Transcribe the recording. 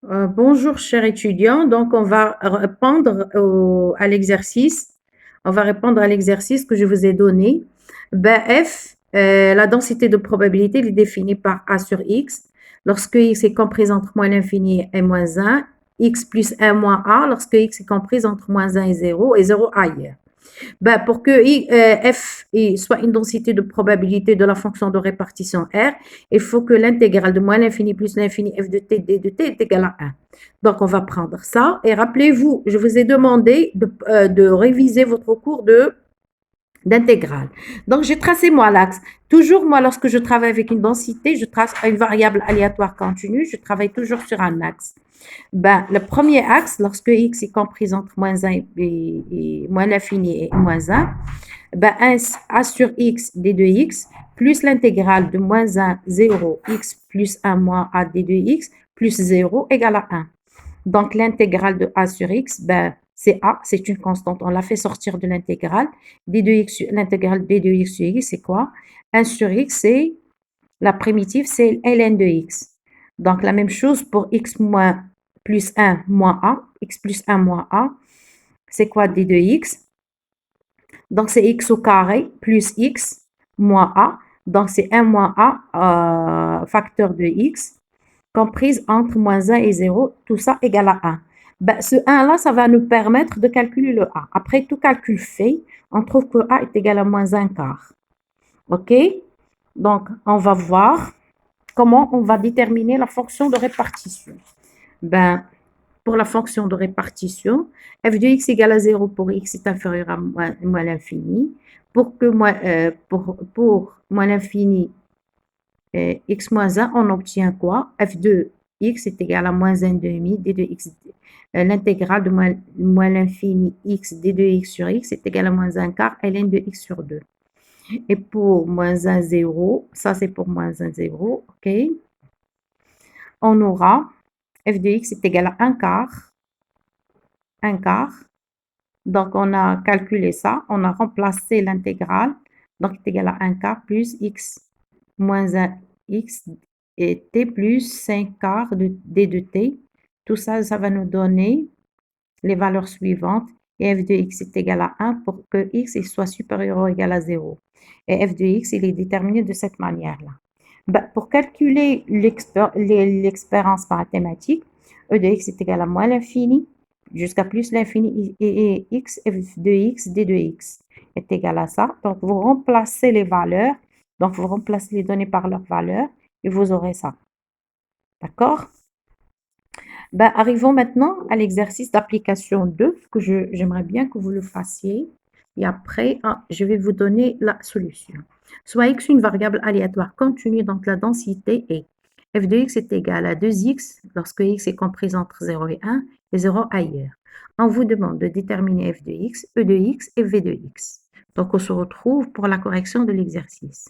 Bonjour, chers étudiants. Donc, on va répondre à l'exercice. On va répondre à l'exercice que je vous ai donné. Ben, F, la densité de probabilité elle est définie par A sur X. Lorsque X est comprise entre moins l'infini et moins 1, X plus 1 moins A, lorsque X est comprise entre moins 1 et 0 ailleurs. Ben, pour que f soit une densité de probabilité de la fonction de répartition R, il faut que l'intégrale de moins l'infini plus l'infini f de t d de t est égale à 1. Donc, on va prendre ça. Et rappelez-vous, je vous ai demandé de réviser votre cours d'intégrale. Donc, j'ai tracé moi l'axe. Toujours, moi, lorsque je travaille avec une densité, je trace une variable aléatoire continue, je travaille toujours sur un axe. Ben, le premier axe, lorsque x est compris entre moins 1 et moins l'infini et moins 1, ben, a sur x d de x plus l'intégrale de moins 1, 0, x plus 1 moins a d de x plus 0 égale à 1. Donc, l'intégrale de a sur x, ben, c'est a, c'est une constante. On l'a fait sortir de l'intégrale. L'intégrale d de x sur x, c'est quoi? 1 sur x, c'est la primitive, c'est ln de x. Donc, la même chose pour x moins plus 1 moins a, x plus 1 moins a, c'est quoi d de x? Donc, c'est x au carré plus x moins a. Donc, c'est 1 moins a facteur de x comprise entre moins 1 et 0, tout ça égale à 1. Ben, ce 1-là, ça va nous permettre de calculer le a. Après tout calcul fait, on trouve que a est égal à moins 1 quart. OK? Donc, on va voir comment on va déterminer la fonction de répartition. Ben, pour la fonction de répartition, f de x égale à 0 pour x est inférieur à moins l'infini. Pour moins l'infini, x moins 1, on obtient quoi? F de x est égal à moins 1 demi, d de x, l'intégrale de moins l'infini x, d de x sur x est égal à moins 1 quart, ln de x sur 2. Et pour moins 1, 0, ça c'est pour moins 1, 0, ok? On aura f de x est égal à 1 quart. 1 quart. Donc, on a calculé ça. On a remplacé l'intégrale. Donc, est égal à 1 quart plus x moins 1 x et t plus 5 quarts de d de t. Tout ça, ça va nous donner les valeurs suivantes. Et f de x est égal à 1 pour que x soit supérieur ou égal à 0. Et f de x, il est déterminé de cette manière-là. Ben, pour calculer l'expérience mathématique, e de x est égal à moins l'infini jusqu'à plus l'infini et x, f de x, d de x est égal à ça. Donc, vous remplacez les valeurs. Donc, vous remplacez les données par leurs valeurs et vous aurez ça. D'accord? Ben, arrivons maintenant à l'exercice d'application 2 que j'aimerais bien que vous le fassiez. Et après, je vais vous donner la solution. Soit x une variable aléatoire continue, donc la densité est f de x est égal à 2x lorsque x est comprise entre 0 et 1 et 0 ailleurs. On vous demande de déterminer f de x, e de x et v de x. Donc, on se retrouve pour la correction de l'exercice.